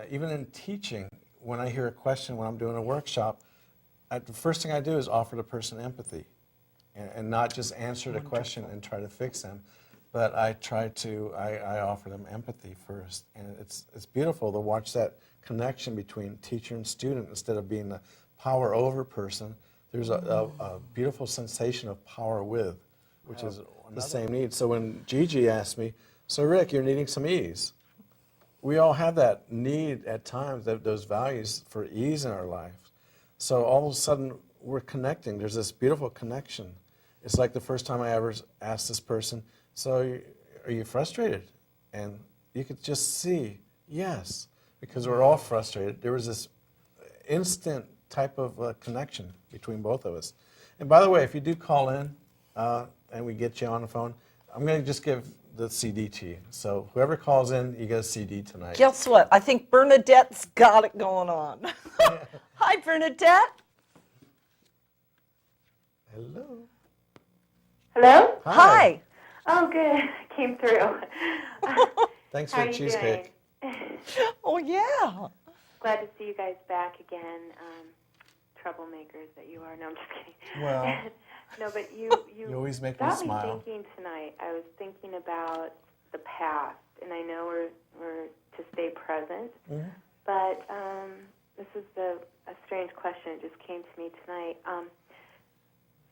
even in teaching, when I hear a question, when I'm doing a workshop, the first thing I do is offer the person empathy and not just answer the question and try to fix them, but I offer them empathy first. And it's beautiful to watch that connection between teacher and student instead of being the power over person. There's a beautiful sensation of power with, which is the same need. So when Gigi asked me, so Rick, you're needing some ease. We all have that need at times, those values for ease in our life. So all of a sudden, we're connecting. There's this beautiful connection. It's like the first time I ever asked this person, so are you frustrated? And you could just see, yes, because we're all frustrated. There was this instant type of connection between both of us. And by the way, if you do call in and we get you on the phone, I'm going to just give the CD to you. So whoever calls in, you get a CD tonight. Guess what? I think Bernadette's got it going on. Hi, Bernadette. Hello. Hello? Hi. Oh, good. Came through. Thanks How for are the you cheesecake. doing? Oh, yeah. Glad to see you guys back again. Troublemakers that you are. No, I'm just kidding. Well, no, but you you always make me got smile. me thinking tonight. I was thinking about the past, and I know we're to stay present, but this is a strange question. It just came to me tonight.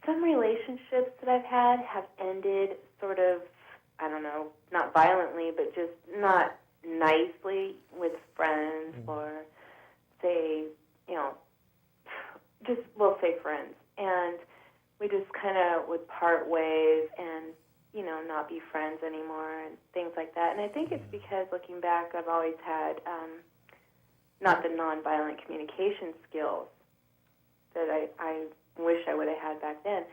Some relationships that I've had have ended sort of, I don't know, not violently, but just not nicely with friends or say, we'll say friends. And we just kind of would part ways and, not be friends anymore and things like that. And I think it's because looking back, I've always had not the nonviolent communication skills that I wish I would have had back then.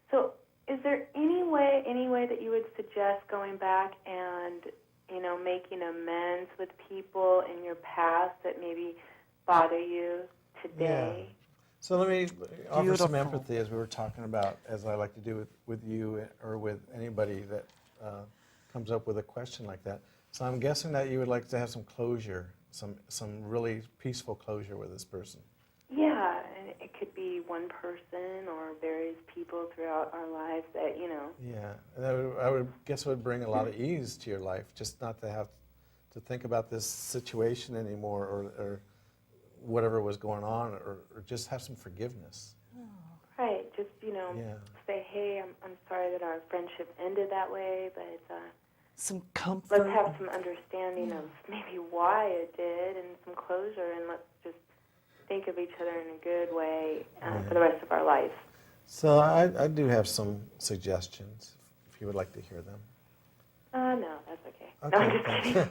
So is there any way that you would suggest going back and, making amends with people in your past that maybe bother you today? Yeah. So let me offer some Beautiful. empathy, as we were talking about, as I like to do with you or with anybody that comes up with a question like that. So I'm guessing that you would like to have some closure, some really peaceful closure with this person. Yeah, and it could be one person or various people throughout our lives that, Yeah, and I would guess it would bring a lot of ease to your life, just not to have to think about this situation anymore or whatever was going on, or just have some forgiveness. Right, just, Yeah. say, hey, I'm sorry that our friendship ended that way, but Some comfort. let's have some understanding of maybe why it did and some closure, and let's just think of each other in a good way for the rest of our life. So I do have some suggestions, if you would like to hear them. No, that's okay. No, Okay, I'm just thanks. kidding.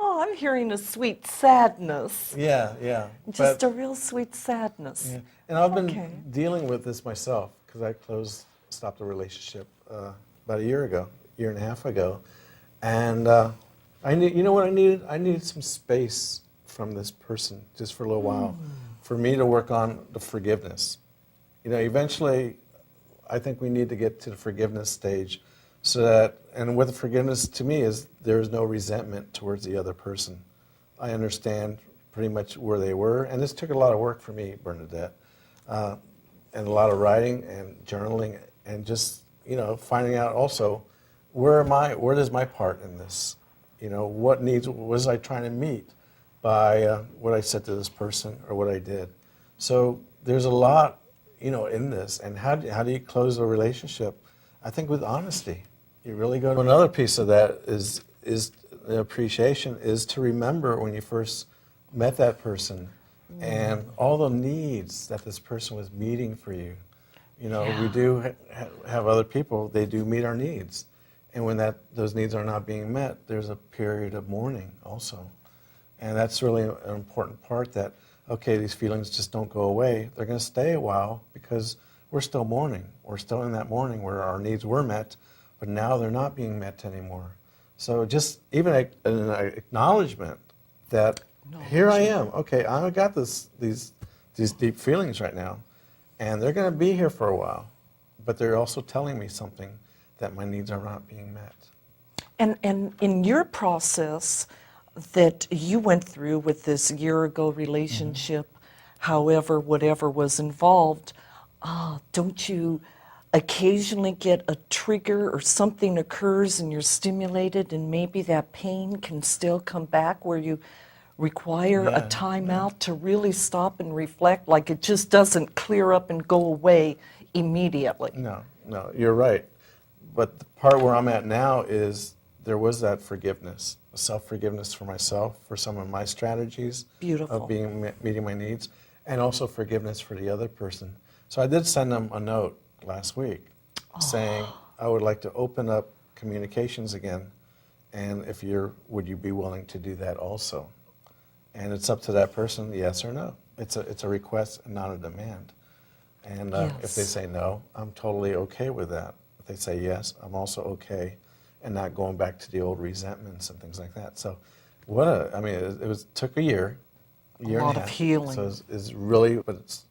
Oh, I'm hearing a sweet sadness. Yeah. Just a real sweet sadness. Yeah. And I've been Okay. dealing with this myself, because I stopped a relationship about a year and a half ago. And I needed? I needed some space from this person just for a little while for me to work on the forgiveness. Eventually, I think we need to get to the forgiveness stage so that, and with forgiveness to me is there is no resentment towards the other person. I understand pretty much where they were, and this took a lot of work for me, Bernadette, and a lot of writing and journaling and just, finding out also where is my part in this? What needs was I trying to meet by what I said to this person or what I did? So there's a lot, in this. And how do you close a relationship? I think with honesty. You really go to another piece of that is the appreciation is to remember when you first met that person and all the needs that this person was meeting for you. We do have other people, they do meet our needs. And when those needs are not being met, there's a period of mourning also. And that's really an important part that, okay, these feelings just don't go away. They're going to stay a while because we're still mourning. We're still in that mourning where our needs were met, but now they're not being met anymore. So just even an acknowledgement that here I am. Okay, I got these deep feelings right now, and they're going to be here for a while, but they're also telling me something that my needs are not being met. And in your process, that you went through with this year ago relationship, however, whatever was involved, don't you occasionally get a trigger or something occurs and you're stimulated and maybe that pain can still come back where you require a Yeah, timeout to really stop and reflect, like it just doesn't clear up and go away immediately? No, no, you're right. But the part where I'm at now is there was that forgiveness, self-forgiveness for myself, for some of my strategies Beautiful. of meeting my needs, and also forgiveness for the other person. So I did send them a note last week saying I would like to open up communications again, and would you be willing to do that also? And it's up to that person, yes or no. It's a request and not a demand. And if they Yes. say no, I'm totally okay with that. If they say yes, I'm also okay, and not going back to the old resentments and things like that. So, I mean, it took a year and lot a of half. healing. So it's really, but it's